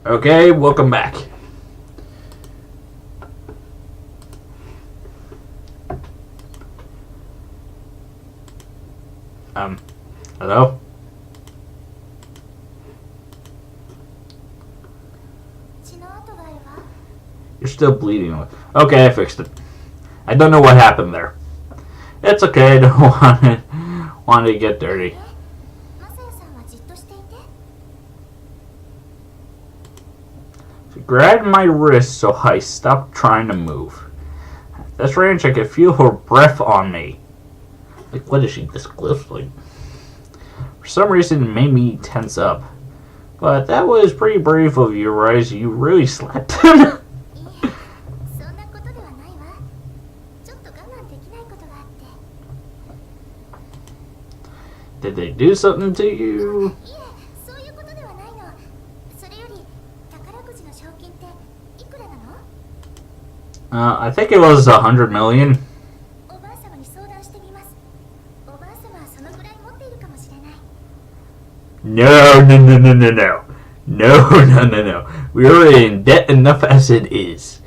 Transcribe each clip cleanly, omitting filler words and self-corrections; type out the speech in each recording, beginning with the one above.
Okay, welcome back. Hello? You're still bleeding. Okay, I fixed it. I don't know what happened there. It's okay, I don't want to get dirty. She grabbed my wrist so I stopped trying to move. At this range, I could feel her breath on me. Like, what is she, this glistening? For some reason, it made me tense up. But that was pretty brave of you, Rise. You really slapped him. Did they do something to you? I think it was 100 million. No. No. We are in debt enough as it is.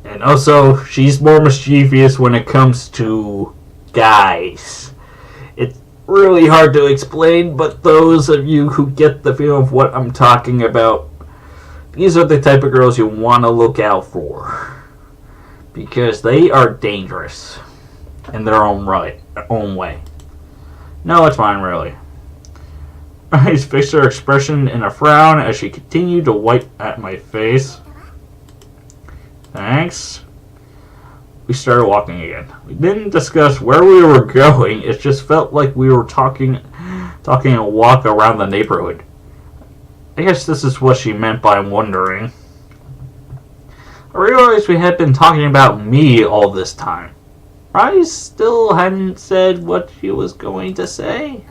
And also, she's more mischievous when it comes to guys. It's really hard to explain, but those of you who get the feel of what I'm talking about, these are the type of girls you want to look out for. Because they are dangerous in their own way. No, it's fine, really. Eyes fixed her expression in a frown as she continued to wipe at my face. Thanks. We started walking again. We didn't discuss where we were going. It just felt like we were talking a walk around the neighborhood. I guess this is what she meant by wondering. I realized we had been talking about me all this time. I still hadn't said what she was going to say.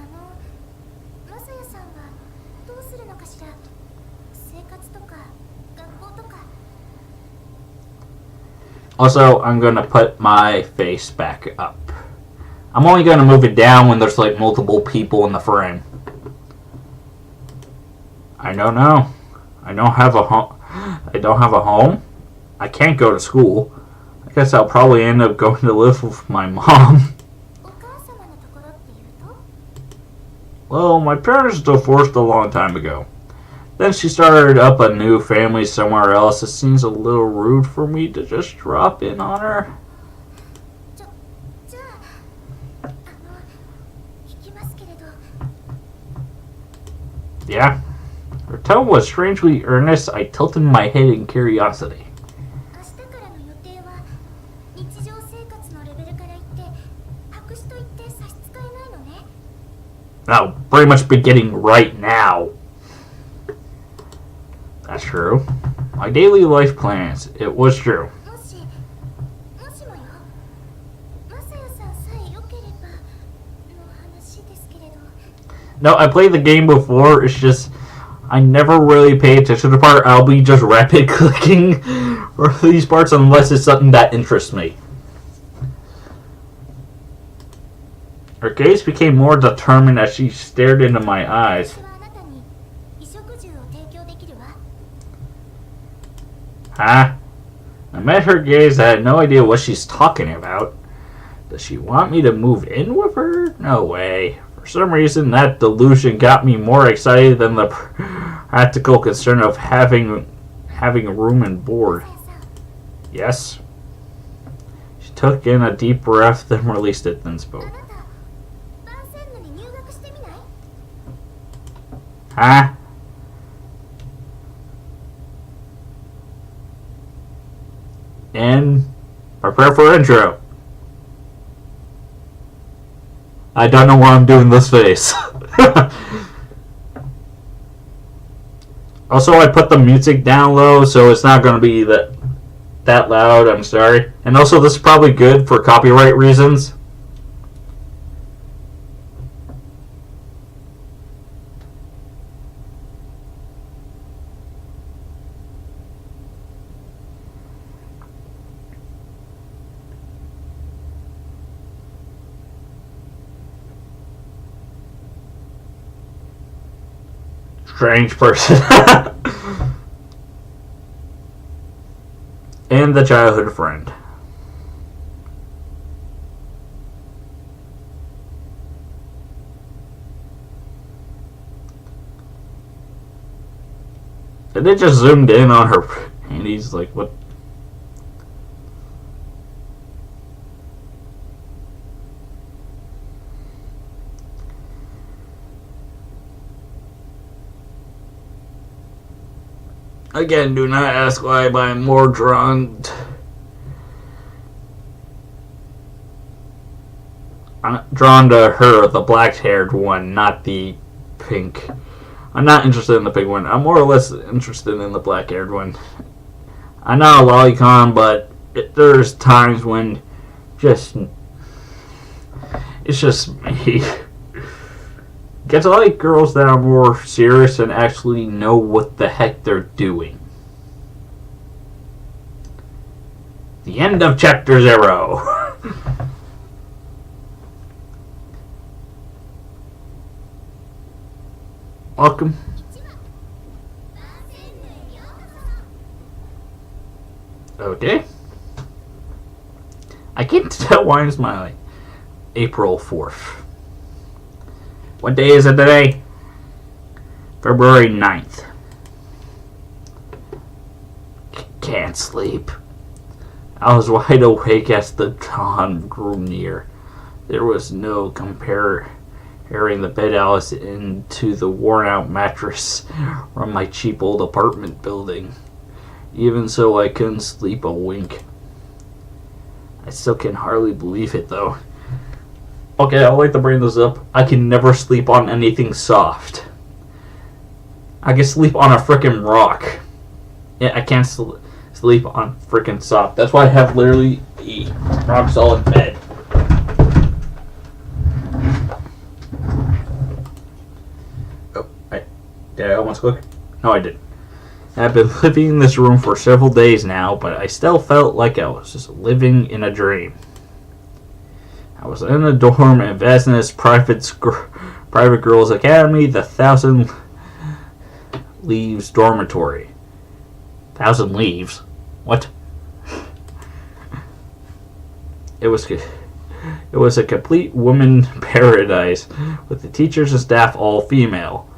Also, I'm going to put my face back up. I'm only going to move it down when there's like multiple people in the frame. I don't know. I don't have a home. I can't go to school. I guess I'll probably end up going to live with my mom. Well, my parents divorced a long time ago. Then she started up a new family somewhere else. It seems a little rude for me to just drop in on her. Yeah? Her tone was strangely earnest. I tilted my head in curiosity. Now, pretty much beginning right now. That's true. My daily life plans. It was true. No, I played the game before. It's just I never really pay attention to the part. I'll be just rapid clicking for these parts unless it's something that interests me. Her gaze became more determined as she stared into my eyes. Huh? I met her gaze. I had no idea what she's talking about. Does she want me to move in with her? No way. For some reason, that delusion got me more excited than the practical concern of having a room and board. Yes? She took in a deep breath, then released it, then spoke. Huh? And prepare for intro. I don't know why I'm doing this face. Also, I put the music down low, so it's not going to be that loud. I'm sorry. And also, this is probably good for copyright reasons. strange person. And the childhood friend. And it just zoomed in on her panties, like, what? Again, do not ask why, but I'm more drawn to her, the black-haired one, not the pink. I'm not interested in the pink one. I'm more or less interested in the black-haired one. I'm not a lolicon, but there's times when it's just me. Get to like girls that are more serious and actually know what the heck they're doing. The end of chapter 0. Welcome. Okay. I can't tell why I'm smiling. April 4th. What day is it today? February 9th. Can't sleep. I was wide awake as the dawn grew near. There was no comparing the bed I was in to the worn-out mattress from my cheap old apartment building. Even so, I couldn't sleep a wink. I still can hardly believe it, though. Okay, I'd like to bring this up. I can never sleep on anything soft. I can sleep on a frickin' rock. Yeah, I can't sleep on frickin' soft. That's why I have literally a rock solid bed. Oh, did I almost click? No, I didn't. I've been living in this room for several days now, but I still felt like I was just living in a dream. I was in a dorm at Vasna's private girls' academy, the 1,000 Leaves dormitory. 1,000 Leaves? What? It was a complete woman paradise, with the teachers and staff all female,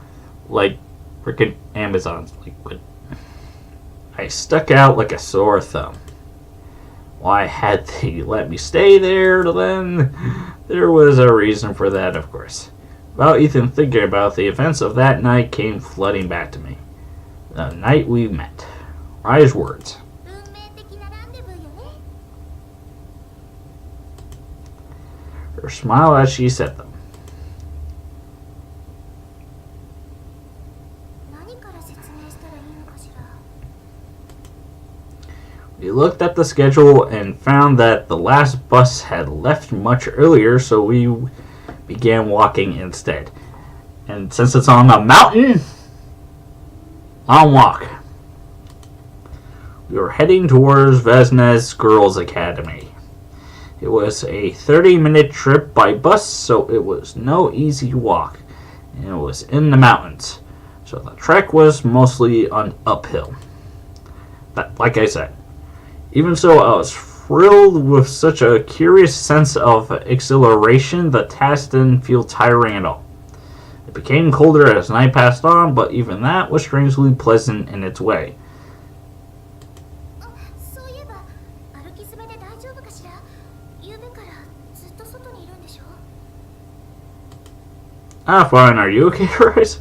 like freaking Amazons. Like, what? I stuck out like a sore thumb. Why had they let me stay there then? There was a reason for that, of course. Without even thinking about the events of that night came flooding back to me. The night we met. Wise words. Her smile as she said them. We looked at the schedule and found that the last bus had left much earlier, so we began walking instead. And since it's on a mountain, I'll walk. We were heading towards Vesna's Girls' Academy. It was a 30-minute trip by bus, so it was no easy walk. And it was in the mountains, so the trek was mostly uphill. But like I said, even so, I was thrilled with such a curious sense of exhilaration. The task didn't feel tiring at all. It became colder as night passed on, but even that was strangely pleasant in its way. Ah, fine. Are you okay, Rice?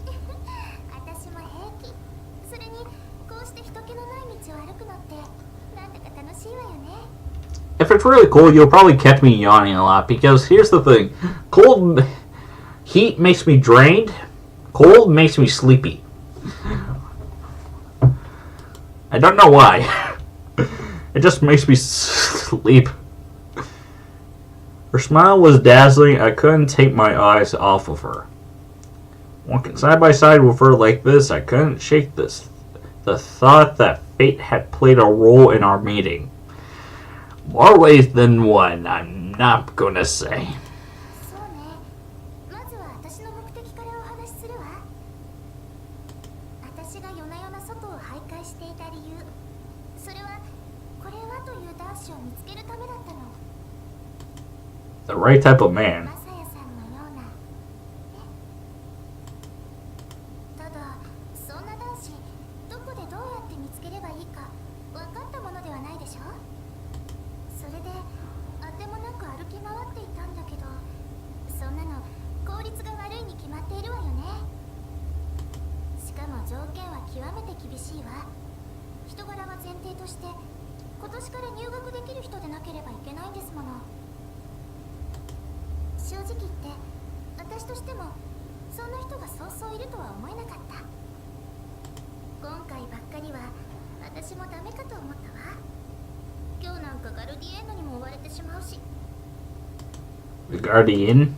If it's really cold, you'll probably catch me yawning a lot, because here's the thing. Cold heat makes me drained. Cold makes me sleepy. I don't know why. It just makes me sleep. Her smile was dazzling. I couldn't take my eyes off of her. Walking side by side with her like this, I couldn't shake the thought that fate had played a role in our meeting. More ways than one, I'm not gonna say. 私が夜な夜な外を徘徊していた理由、それはこれはという男子を見つけるためだったの。 The right type of man. マサヤさんのような。ただそんな男子、どこでどうやって見つければいいか分かったものではないでしょ。それであてもなく歩き回っていたんだけど、そんなの効率が悪いに決まっているわよね。しかも条件は極めて厳しいわ。人柄は前提として今年から入学できる人でなければいけないんですもの。正直言って私としてもそんな人がそうそういるとは思えなかった。今回ばっかりは私もダメかと思ったわ。今日なんかガルディエンヌにも追われてしまうし。 The Guardian?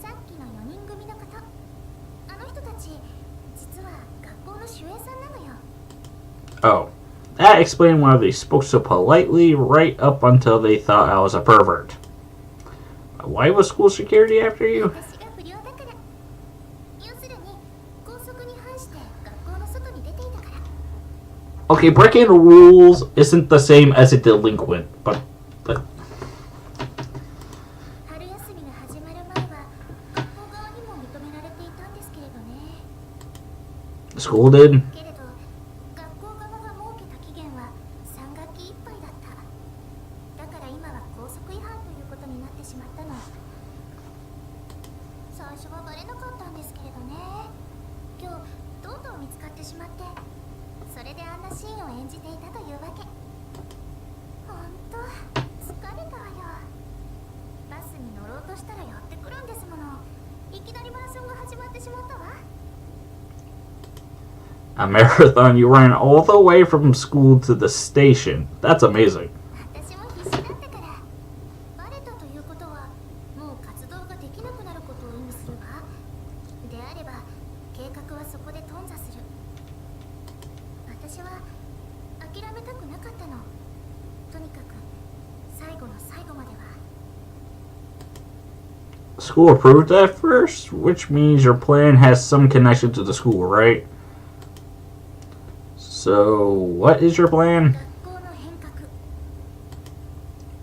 さっきの4人組のこと、あの人たち実は学校の守衛さんなのよ。 Oh. That explained why they spoke so politely right up until they thought I was a pervert. Why was school security after you? 私が不良だから。要するに校則に反して学校の外に出ていたから。 Okay, breaking the rules isn't the same as a delinquent, but 春休みが始まる前は学校側にも認められていたんですけれどね。 school did. けれど学校側が設けた期限は3学期いっぱいだった。だから今は校則違反ということになってしまったの。最初はバレなかったんですけれどね。今日とうとう見つかってしまって、それであんなシーンを演じていたというわけ。ほんと疲れたわよ。バスに乗ろうとしたらやってくるんですもの。いきなりマラソンが始まってしまったわ。 A marathon, you ran all the way from school to the station. That's amazing. 私も必死だったから。バレたということはもう活動ができなくなることを意味するわ。であれば計画はそこで頓挫する。私は諦めたくなかったの。とにかく最後の最後までは。 School approved at first, which means your plan has some connection to the school, right? So, what is your plan? 学校の変革。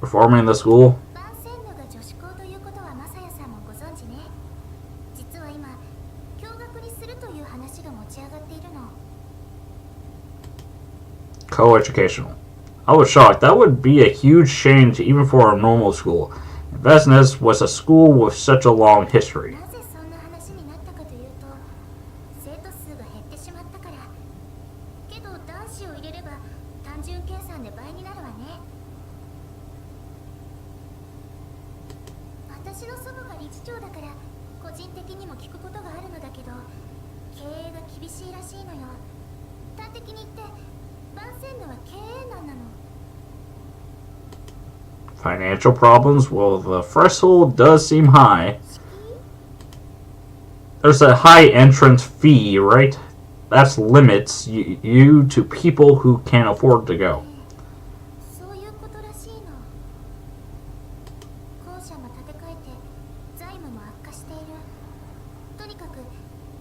Reforming the school? バンセンヌが女子校ということはマサヤさんもご存知ね。実は今共学にするという話が持ち上がっているの。 Co-educational. I was shocked. That would be a huge change even for a normal school. Vesnes was a school with such a long history. なぜそんな話になったかというと、生徒数が減ってしまったから。けど男子を入れれば単純計算で倍になるわね。私の祖母が理事長だから個人的にも聞くことがあるのだけど、経営が厳しいらしいのよ。端的に言ってバンセンヌは経営難なの。 Financial problems? Well, the threshold does seem high. There's a high entrance fee, right? That limits you to people who can't afford to go. そういうことらしいの。校舎も建て替えて財務も悪化している。とにかく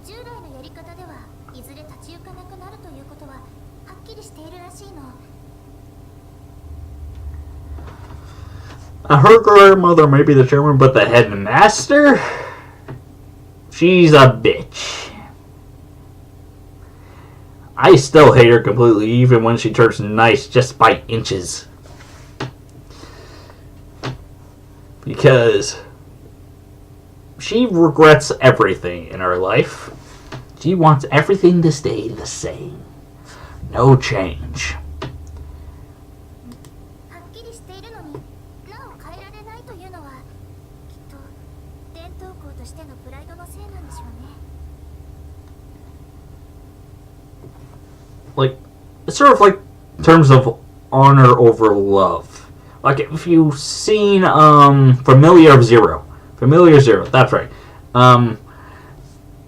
従来のやり方ではいずれ立ち行かなくなるということははっきりしているらしいの。 Her grandmother may be the chairman, but the headmaster? She's a bitch. I still hate her completely, even when she turns nice just by inches. Because she regrets everything in her life. She wants everything to stay the same. No change. はっきりしているのになお変えられないというのはきっと伝統校としてのプライドのせいなんでしょうね。 Like, it's sort of like terms of honor over love. Like if you've seen Familiar Zero, that's right.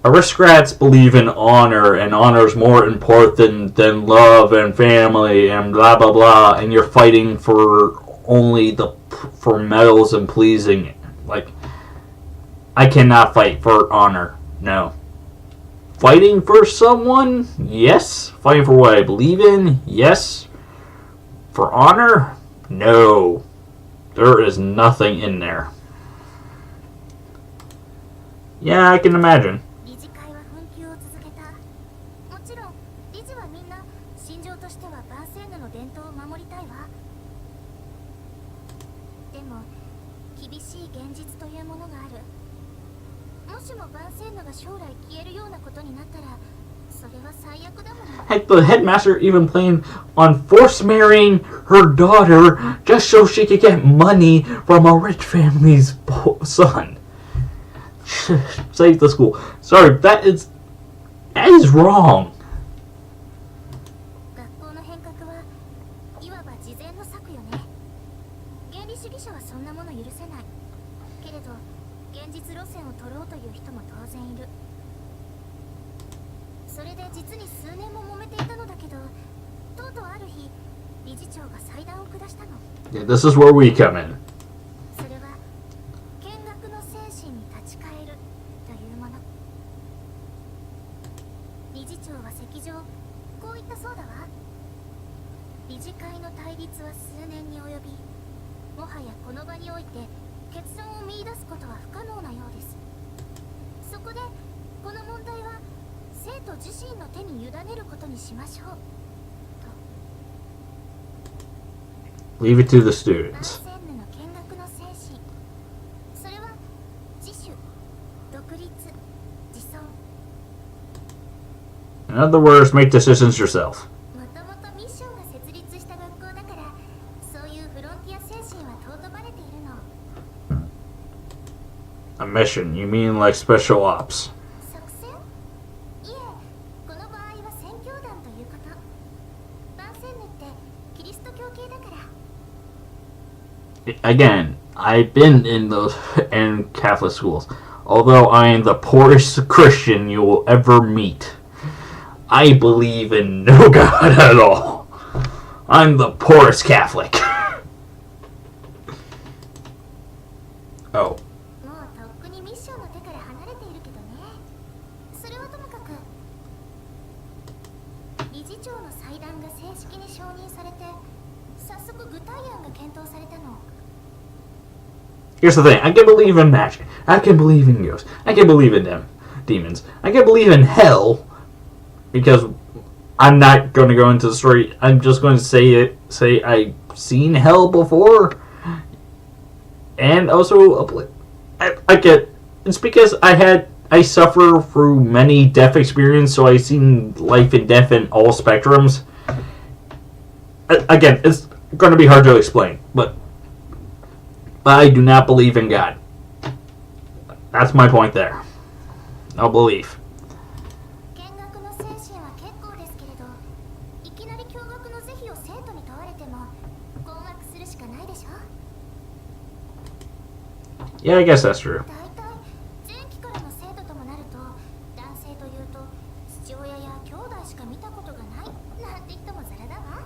Aristocrats believe in honor, and honor is more important than love and family and blah blah blah. And you're fighting for medals and pleasing. Like, I cannot fight for honor. No. fighting for someone? Yes. Fighting for what I believe in? Yes. For honor? No. There is nothing in there. Yeah, I can imagine. 理事会は紛糾を続けた。もちろん理事はみんな信条としてはバンセーヌの伝統を守りたいわ。でも厳しい現実というものがある。もしもバンセーヌが将来消えるようなことになったら、それは最悪だもの。 Heck, the headmaster even planned on force marrying her daughter just so she could get money from a rich family's son. Save the school. Sorry, that is wrong. 学校の変革はいわば事前の策よね。原理主義者はそんなもの許せない。けれど現実路線を取ろうという人も当然いる。それで実に数年も揉めていたのだけど、とうとうある日理事長が裁断を下したの。 Yeah, this is where we come in. それは見学の精神に立ち返るというもの。理事長は席上こう言ったそうだわ。理事会の対立は数年に及び、もはやこの場において結論を見出すことは不可能なようです。そこでこの問題は生徒自身の手に委ねることにしましょう。 Leave it to the バン students. センヌの見学の精神、それは自主、独立、自尊。 In other words, make decisions yourself. もともとミッションが設立した学校だから、そういうフロンティア精神は尊ばれているの。 A mission? You mean like special ops? 作戦？いえ、この場合は宣教団ということ。バンセンヌってキリスト教系だから。 Again, I've been in Catholic schools. Although I am the poorest Christian you will ever meet, I believe in no God at all. I'm the poorest Catholic. Oh. もうとっくにミッションの手から離れているけどね。それはともかく、理事長の裁断が正式に承認されて、早速具体案が検討されたの。 Here's the thing. I can believe in magic. I can believe in ghosts. I can believe in demons. I can believe in hell. Because I'm not going to go into the story. I'm just going to say I've seen hell before. And also, I get... It's because I suffer through many death experiences, so I've seen life and death in all spectrums. Again, it's going to be hard to explain, but I do not believe in God. That's my point there. No belief. 見学の精神は結構ですけれど、いきなり教学の是非を生徒に問われても困惑するしかないでしょ。 Yeah, I guess that's true. 大体前期からの生徒ともなると、男性というと父親や兄弟しか見たことがないなんて人もザラだわ。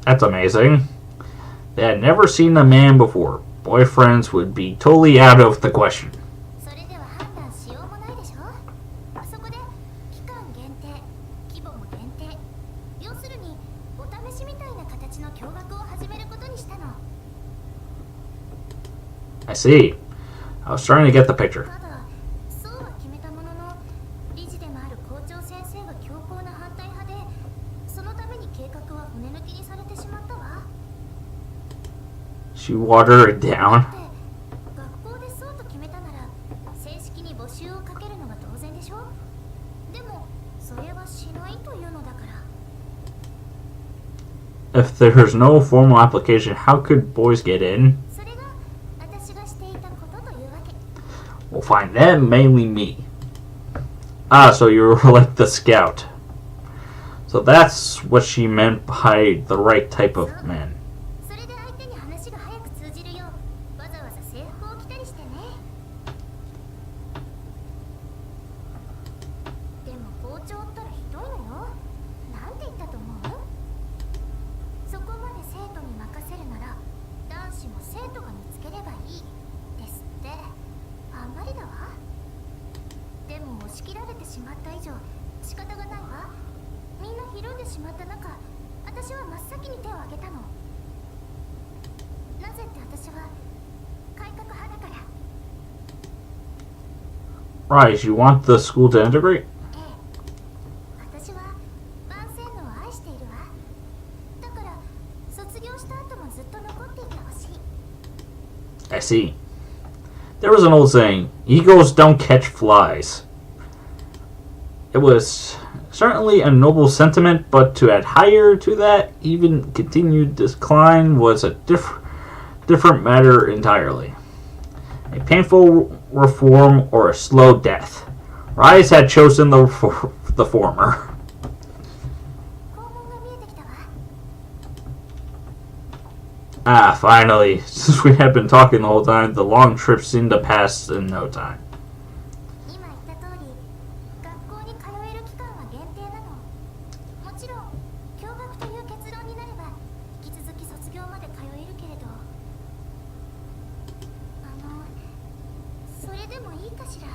That's amazing. They had never seen a man before. Boyfriends would be totally out of the question. それでは判断しようもないでしょ。そこで期間限定、規模も限定、要するにお試しみたいな形の教学を始めることにしたの。 I see. I was trying to get the picture. ただそうは決めたものの、理事でもある校長先生が強硬な反対派で、そのために計画は骨抜きにされてしまったわ。 She watered it だ down. って学校でそうと決めたなら正式に募集をかけるのが当然でしょ。でもそれはしないというのだから。 If there's no formal application, how could boys get in? それが私がしていたことというわけ。 We'll find them, mainly me. Ah, so you're like the scout. So that's what she meant by the right type of man. それで相手に話が早く通じるようわざわざ制服を着たりしてね。でも校長ったらひどいのよ。なんて言ったと思う？そこまで生徒に任せるなら男子も生徒が見つければいいですって。あんまりだわ。でしまった以上仕方がないわ。みんなひるんでしまった中、私は真っ先に手を挙げたの。なぜって私は改革派だから。 Right, you want the school to integrate? ええ、私は万世のを愛しているわ。だから卒業した後もずっと残っていてほしい。 I see. There was an old saying, eagles don't catch flies. It was certainly a noble sentiment, but to add higher to that, even continued decline was a different matter entirely. A painful reform or a slow death. Rise had chosen the former. 校門が見えてきたわ。 Ah, finally. Since we had been talking the whole time, the long trip seemed to pass in no time. 今言った通り、学校に通える期間は限定なの。もちろん共学という結論になれば引き続き卒業まで通えるけれど、それでもいいかしら。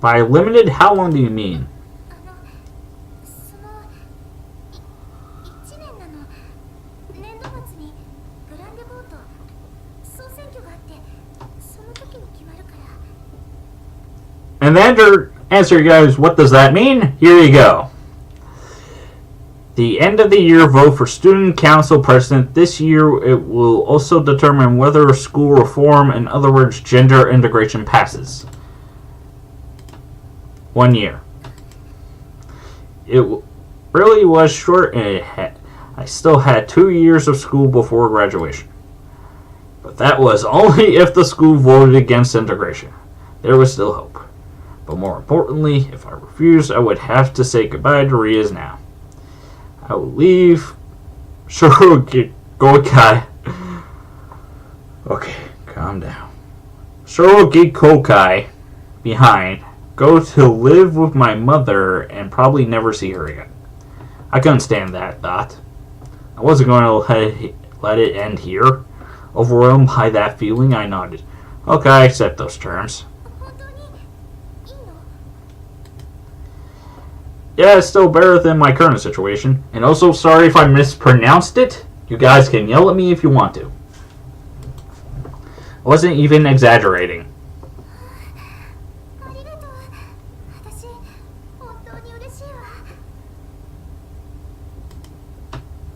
By limited, how long do you mean? その1年なの。年度末にグランデボート総選挙があって、その時に決まるから。 And the answer, guys, what does that mean? Here you go. The end of the year vote for student council president. This year it will also determine whether school reform, in other words, gender integration, passes. 1 year. It really was short, and I still had 2 years of school before graduation. But that was only if the school voted against integration. There was still hope. But more importantly, if I refused, I would have to say goodbye to Rias now. I will leave Shorogi-Kokai. Okay, calm down. Shorogi-Kokai behind. Go to live with my mother and probably never see her again. I couldn't stand that thought. I wasn't going to let it end here. Overwhelmed by that feeling, I nodded. Okay, I accept those terms. 本当にいいの？ Yeah, it's still better than my current situation. And also, sorry if I mispronounced it. You guys can yell at me if you want to. I wasn't even exaggerating. ありがとう。私本当に嬉しいわ。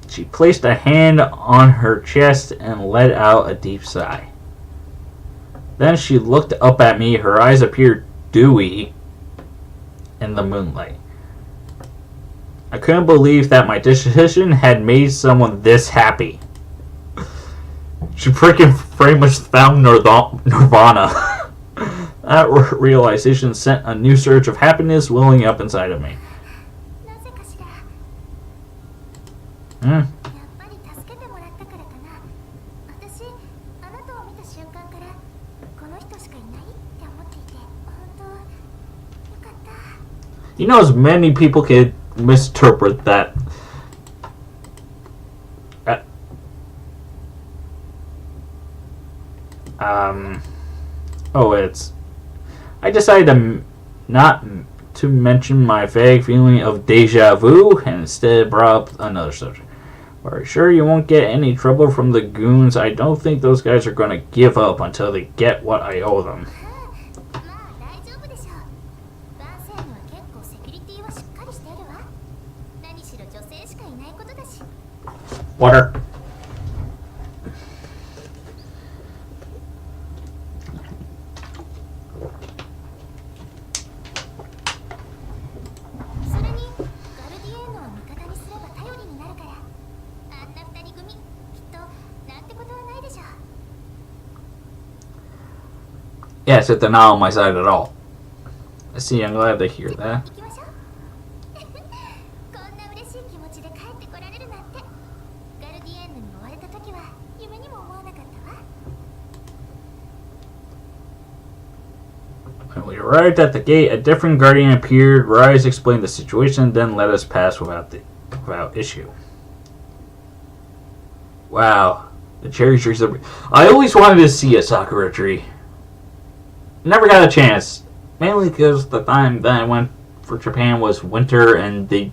She placed a hand on her chest and let out a deep sigh. Then she looked up at me. Her eyes appeared dewy in the moonlight. I couldn't believe that my decision had made someone this happy. She freaking pretty much found Nirvana. That realization sent a new surge of happiness welling up inside of me. なぜかしら。 Hmm. やっぱり助けてもらったからかな。私、あなたを見た瞬間からこの人しかいないって思っていて、本当よかった。 You know, as many people can misinterpret that. Oh, it's. I decided to not to mention my vague feeling of deja vu and instead brought up another subject. Are you sure you won't get any trouble from the goons? I don't think those guys are going to give up until they get what I owe them. まあ大丈夫でしょう。男性には結構セキュリティはしっかりしてるわ。何しろ女性しかいないことだし。 Water. それにガルディエーノを味方にすれば頼りになるから、あんな二人組きっとなんてことはないでしょう。 Yes, if they're not on my side at all. I see, I'm glad to hear that. 行きましょう。こんな嬉しい気持ちで帰ってこられるなんて。ガルディエーノに追われた時は夢にも思わなかったわ。 When we arrived at the gate, a different guardian appeared. Rise explained the situation, then let us pass without issue. Wow, the cherry trees are... I always wanted to see a sakura tree. Never got a chance. Mainly because the time that I went for Japan was winter and they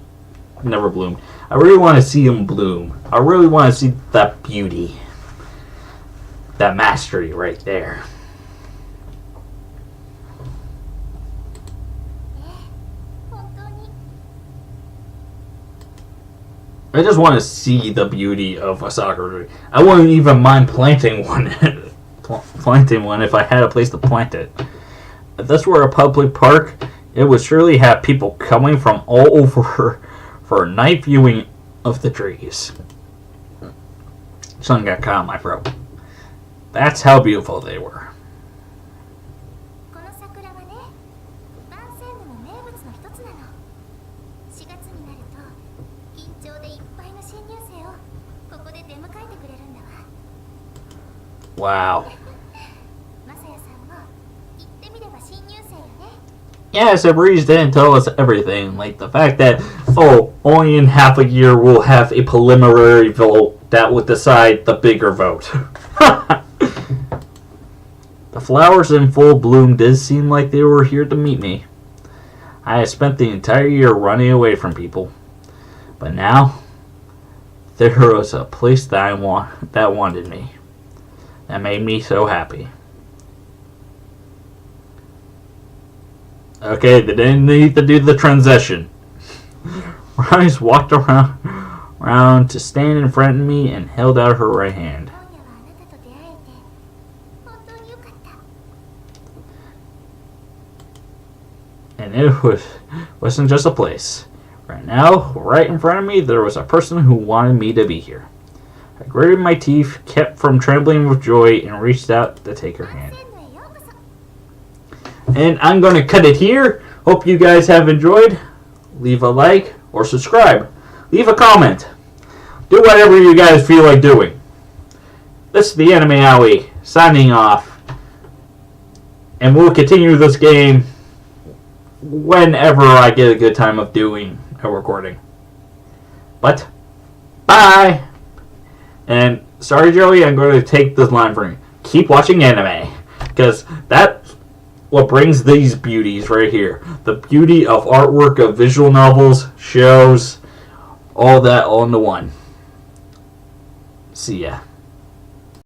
never bloomed. I really want to see them bloom. I really want to see that beauty. That mastery right there. 本当に I just want to see the beauty of a sakura tree. I wouldn't even mind planting one. Planting one if I had a place to plant it. If this were a public park, it would surely have people coming from all over for a night viewing of the trees. Something got caught in my throat. That's how beautiful they were. この桜はね、万世部の名物の一つなの。4月になると緊張でいっぱいの新入生をここで出迎えてくれるんだわ。 Wow. マサヤさんも言ってみれば新入生よね。 Yeah, so Breeze didn't tell us everything. Like the fact that, only in half a year we'll have a preliminary vote that would decide the bigger vote. The flowers in full bloom did seem like they were here to meet me. I had spent the entire year running away from people. But now, there was a place that wanted me. That made me so happy. Okay, they didn't need to do the transition. Rise walked around to stand in front of me and held out her right hand. 今夜はあなたと出会えて本当によかった。 And it wasn't just a place. Right now, right in front of me, there was a person who wanted me to be here. I gritted my teeth, kept from trembling with joy, and reached out to take her hand. 万世部へようこそ。 And I'm going to cut it here. Hope you guys have enjoyed. Leave a like or subscribe. Leave a comment. Do whatever you guys feel like doing. This is the Anime Alley signing off. And we'll continue this game whenever I get a good time of doing a recording. But, bye! And, sorry Joey, I'm going to take this line from you. Keep watching anime. Because that's what brings these beauties right here. The beauty of artwork, of visual novels, shows, all that all into one. See ya.